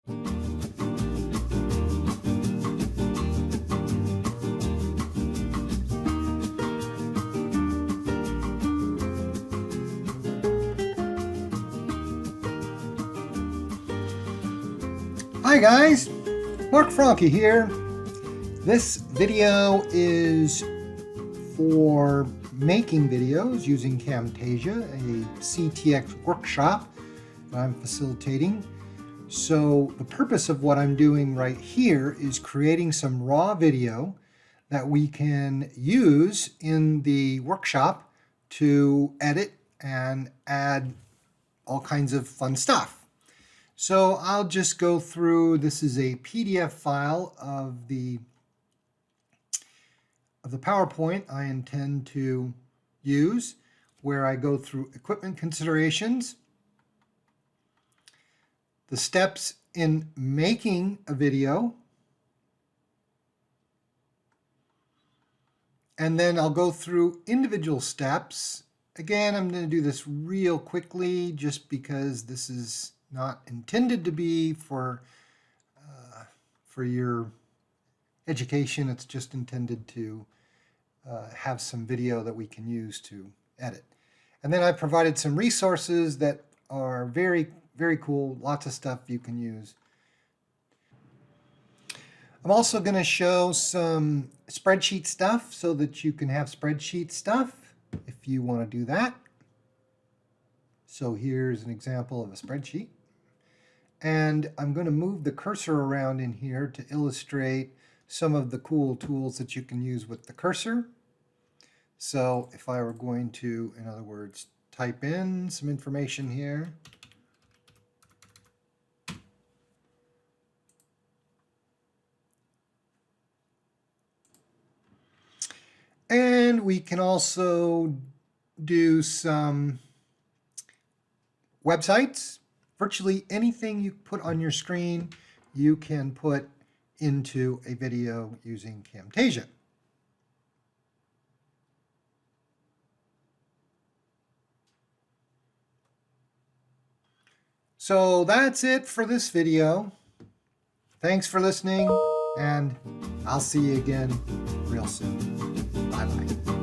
Hi guys, Mark Franke here. This video is for making videos using Camtasia, a CTX workshop that I'm facilitating. So the purpose of what I'm doing right here is creating some raw video that we can use in the workshop to edit and add all kinds of fun stuff. So I'll just go through, this is a PDF file of the PowerPoint I intend to use, where I go through equipment considerations, the steps in making a video, and then I'll go through individual steps. Again, I'm going to do this real quickly just because this is not intended to be for your education. It's just intended to have some video that we can use to edit. And then I provided some resources that are very, very cool. Lots of stuff you can use. I'm also going to show some spreadsheet stuff so that you can have spreadsheet stuff if you want to do that. So here's an example of a spreadsheet. And I'm going to move the cursor around in here to illustrate some of the cool tools that you can use with the cursor. So if I were going to, in other words, type in some information here, and we can also do some websites. Virtually anything you put on your screen, you can put into a video using Camtasia. So that's it for this video. Thanks for listening, and I'll see you again real soon. Bye-bye.